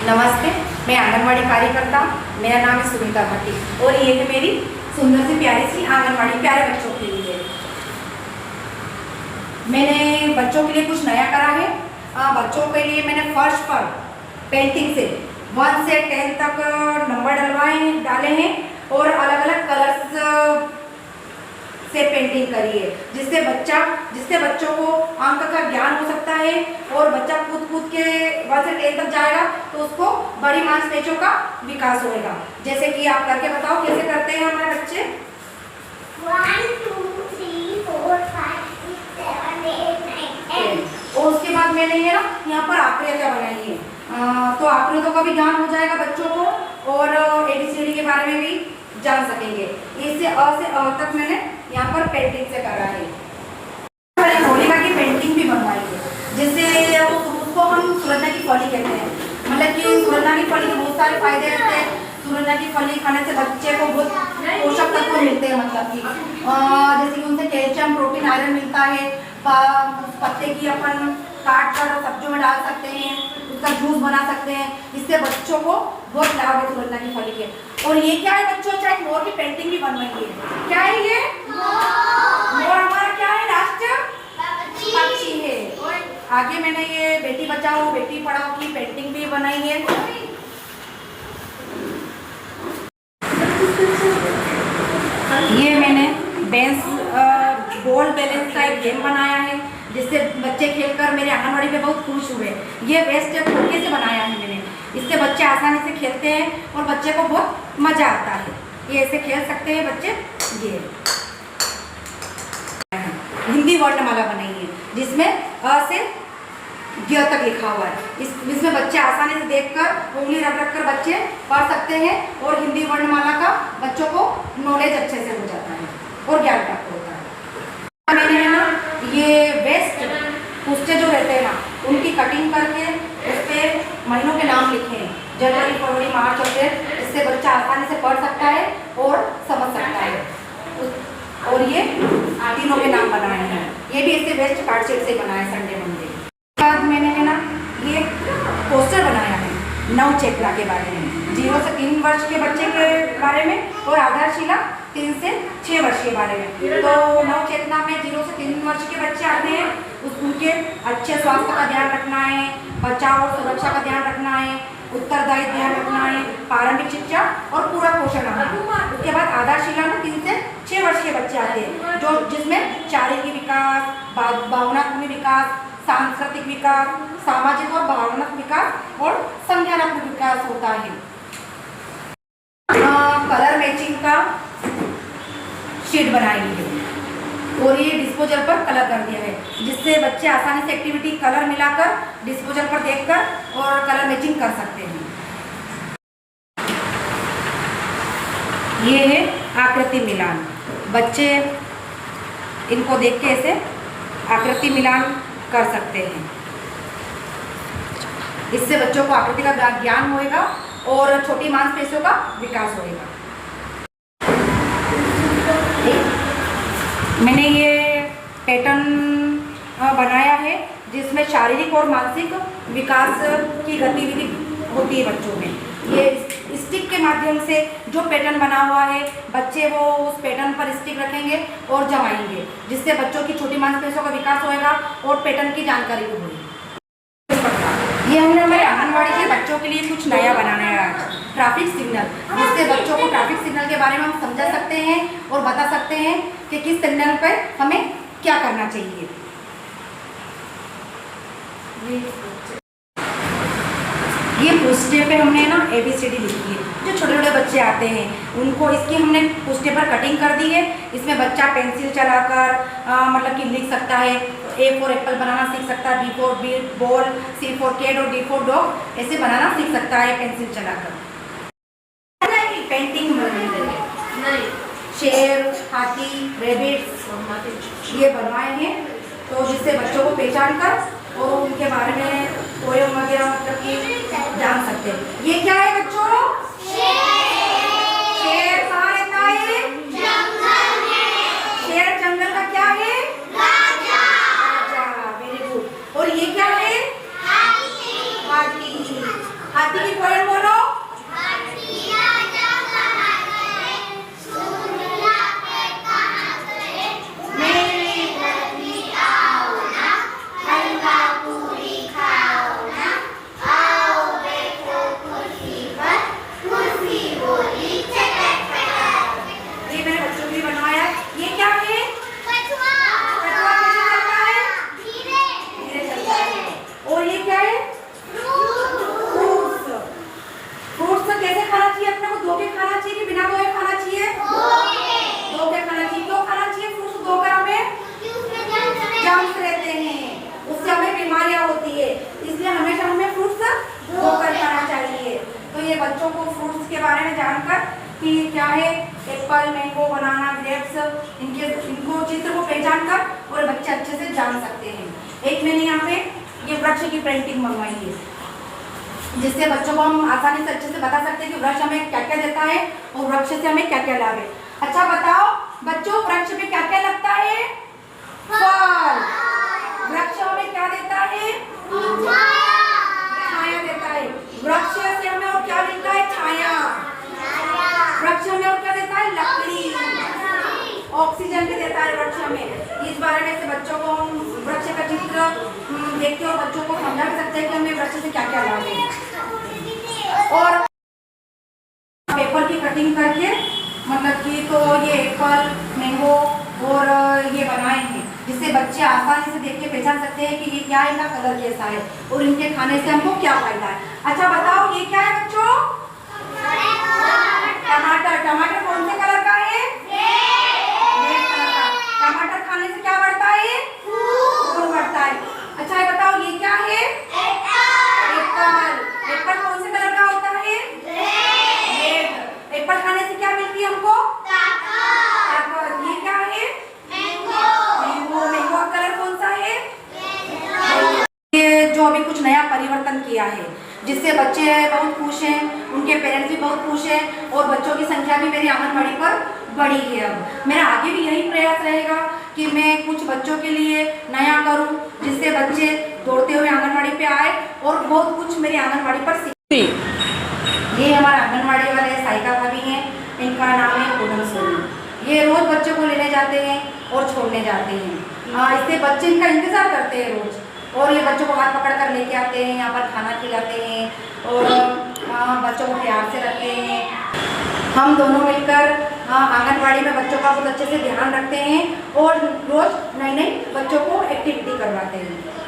नमस्ते, मैं आंगनवाड़ी कार्यकर्ता, मेरा नाम है सुनीता भट्टी और ये है मेरी सुंदर सी प्यारी सी आंगनवाड़ी प्यारे बच्चों के लिए। मैंने बच्चों के लिए कुछ नया करा है। बच्चों के लिए मैंने फर्श पर पेंटिंग से 1 से 10 तक नंबर डाले हैं और अलग अलग कलर्स से पेंटिंग करी है, जिससे बच्चों को अंक का ज्ञान हो सकता है और बच्चा कूद के 1 से 10 तक जाएगा तो उसको बड़ी मांसपेशियों का विकास होगा। जैसे कि आप करके बताओ कैसे करते हैं हमारे बच्चे। 1 2 3 4 5 6 7 8 9 10। और उसके बाद मैंने ये ना यहाँ पर आकृतियाँ बनाई है, तो आकृतियों का भी ज्ञान हो जाएगा बच्चों को और ABCD के बारे में भी जान सकेंगे। इससे अ से अ तक मैंने यहाँ पर पेंटिंग से करा है। होलिका की पेंटिंग भी बनवाई है, जिससे उसको हम सुरंजा की फली कहते हैं। मतलब कि सुरंजा की फली के बहुत सारे फायदे रहते हैं। सुरंजा की फली खाने से बच्चे को बहुत पोषक तत्व मिलते हैं, मतलब कि जैसे कि उनसे कैल्शियम, प्रोटीन, आयरन मिलता है। पत्ते की अपन काट कर सब्जियों में डाल सकते हैं, उसका जूस बना सकते हैं। इससे बच्चों को बहुत लाभ है सुरंजा की फली के। और ये क्या है बच्चों, चाहे मोर की पेंटिंग भी बनवाई है। क्या है ये? मोर हमारा क्या है? राष्ट्र पक्षी है। आगे मैंने ये बेटी बचाओ बेटी पढ़ाओ की पेंटिंग भी बनाई है। ये मैंने बॉल बैलेंस का एक गेम बनाया है, जिससे बच्चे खेलकर मेरे आंगनवाड़ी पे बहुत खुश हुए। ये वेस्ट खोखे से बनाया है मैंने, इससे बच्चे आसानी से खेलते हैं और बच्चे को बहुत मजा आता है। ये ऐसे खेल सकते हैं बच्चे। ये हिंदी वर्णमाला बनाई है, जिसमें अ से ग तक लिखा हुआ है। इसमें बच्चे आसानी से देखकर उंगली रख कर बच्चे पढ़ सकते हैं और हिंदी वर्णमाला का बच्चों को नॉलेज अच्छे से हो जाता है और ज्ञान प्राप्त होता है। मैंने है ना ये वेस्ट पुस्ते जो रहते हैं ना, उनकी कटिंग करके उस पर महीनों के नाम लिखे हैं, जनवरी, फरवरी, मार्च, अप्रैल। इससे बच्चा आसानी से पढ़ सकता है और समझ सकता है। और ये तीनों के नाम बनाए हैं, ये भी ऐसे वेस्ट कार्डशीट से बनाया है, संडे मंडे। बाद मैंने है ना ये पोस्टर बनाया है नव चेतना के बारे में, 0 से 3 वर्ष के बच्चे के बारे में और आधारशिला 3 से 6 वर्ष के बारे में। तो नव चेतना में 0 से 3 वर्ष के बच्चे आते हैं, उनके अच्छे स्वास्थ्य का ध्यान रखना है, बचाव और सुरक्षा का ध्यान रखना है, उत्तरदायित्व ध्यान रखना है, प्रारंभिक शिक्षा और पूरा पोषण आहार। उसके बाद आधारशिला में 3 से 6 वर्ष के बच्चे आते हैं, जो जिसमें शारीरिक विकास, भावनात्मक विकास, सांस्कृतिक विकास, सामाजिक और भावनात्मक विकास और संज्ञानात्मक विकास होता है। कलर मैचिंग का शीट बनाई है और ये डिस्पोजल पर कलर कर दिया है, जिससे बच्चे आसानी से एक्टिविटी कलर मिलाकर डिस्पोजल पर देखकर और कलर मैचिंग कर सकते हैं। ये है आकृति मिलान। बच्चे इनको देख के ऐसे आकृति मिलान कर सकते हैं। इससे बच्चों को आकृति का ज्ञान होएगा और छोटी मांसपेशियों का विकास होएगा। मैंने ये पैटर्न बनाया है, जिसमें शारीरिक और मानसिक विकास की गतिविधि होती है बच्चों में। ये स्टिक के माध्यम से जो पैटर्न बना हुआ है, बच्चे वो उस पैटर्न पर स्टिक रखेंगे और जमाएंगे, जिससे बच्चों की छोटी मांसपेशियों का विकास होएगा और पैटर्न की जानकारी भी होगी। ये हमने हमारे आंगनवाड़ी के बच्चों के लिए कुछ नया बनाना है आज, ट्रैफिक सिग्नल, जिससे बच्चों को ट्रैफिक सिग्नल के बारे में हम समझा सकते हैं और बता सकते हैं कि किस सिग्नल पर हमें क्या करना चाहिए। ये पोस्टर पे हमने ना ABCD लिखी है। जो छोटे छोटे बच्चे आते हैं उनको इसकी हमने पोस्टर पर कटिंग कर दी है। इसमें बच्चा पेंसिल चलाकर मतलब कि लिख सकता है। A फॉर एप्पल बनाना सीख सकता है, B for ball, C for cat और D फॉर डॉग ऐसे बनाना सीख सकता है पेंसिल चलाकर। पेंटिंग शेर, हाथी, रेबिट्स ये बनवाए हैं, तो जिससे बच्चों को पहचान कर और उनके बारे में पोएम वगैरह मतलब कि जान सकते हैं। ये क्या है बच्चों? शेर कहाँ रहता है? जंगल में। शेर जंगल का क्या है? राजा। राजा, वेरी गुड। और ये क्या है? हाथी। हाथी। हाथी की पोएम बोलो। ये मैंने बच्चों के लिए बनवाया। ये क्या है? कछुआ कैसे चलता है? धीरे चलता है। और ये क्या है? फ्रूट्स। फ्रूट्स कैसे खाना चाहिए? अपने को धो के खाना चाहिए कि बिना धोए खाना चाहिए? धो के खाना चाहिए। क्यों खाना चाहिए? फ्रूट्स धोकर हमें जर्म्स रहते हैं, उससे हमें बीमारियां होती है, इसलिए हमेशा हमें फ्रूट्स धोकर खाना चाहिए। तो ये बच्चों को फ्रूट्स के बारे में जानकर कि क्या है एप्पल, मैंगो, बनाना, ग्रेप्स, इनको चित्र को पहचान कर और बच्चे अच्छे से जान सकते हैं। एक मैंने यहाँ पे ये वृक्ष की पेंटिंग मंगवाई है, जिससे बच्चों को हम आसानी से अच्छे से बता सकते हैं कि वृक्ष हमें क्या क्या देता है और वृक्ष से हमें क्या क्या लाभ है। अच्छा बताओ बच्चों, वृक्ष में क्या क्या लगता है? फल। वृक्ष हमें क्या देता है? छाया देता है। वृक्ष से हमें और क्या मिलता है? छाया। वृक्ष हमें और क्या देता है? लकड़ी। ऑक्सीजन भी देता है वृक्ष हमें। इस बारे में से बच्चों को हम वृक्ष का चित्र देखते और बच्चों को समझा भी सकते हैं कि हमें वृक्ष से क्या क्या लाभ है। और पेपर की कटिंग करके मतलब कि तो ये एप्पल, मैंगो और ये बनाए हैं, जिससे बच्चे आसानी से देख के पहचान सकते हैं कि ये क्या है, इनका कलर कैसा है और इनके खाने से हमको क्या फायदा है। अच्छा बताओ ये क्या है बच्चों? टमाटर। टमाटर कौन से कलर का है? रेड कलर का। टमाटर खाने से क्या बढ़ता है? खून बढ़ता है। अच्छा ये बताओ ये क्या है? एप्पल। एप्पल कौन से कलर का होता है? रेड। एप्पल खाने से क्या मिलती है हमको? ताकत। ये क्या है? मैंगो। मैंगो का कलर कौन सा है? ये जो अभी कुछ नया परिवर्तन किया है, जिससे बच्चे बहुत खुश हैं, उनके पेरेंट्स भी बहुत खुश हैं और बच्चों की संख्या भी मेरी आंगनबाड़ी पर बढ़ी है। अब मेरा आगे भी यही प्रयास रहेगा कि मैं कुछ बच्चों के लिए नया करूं, जिससे बच्चे दौड़ते हुए आंगनबाड़ी पे आए और बहुत कुछ मेरी आंगनबाड़ी पर सीखें। ये हमारे आंगनबाड़ी वाले साइका भाभी हैं, इनका नाम है पूनम सोनी। ये रोज बच्चों को लेने जाते हैं और छोड़ने जाते हैं। इससे बच्चे इनका इंतजार करते हैं रोज, और ये बच्चों को हाथ पकड़ कर लेके आते हैं, यहाँ पर खाना खिलाते हैं और बच्चों को प्यार से रखते हैं। हम दोनों मिलकर आंगनबाड़ी में बच्चों का बहुत अच्छे से ध्यान रखते हैं और रोज नई नई बच्चों को एक्टिविटी करवाते हैं।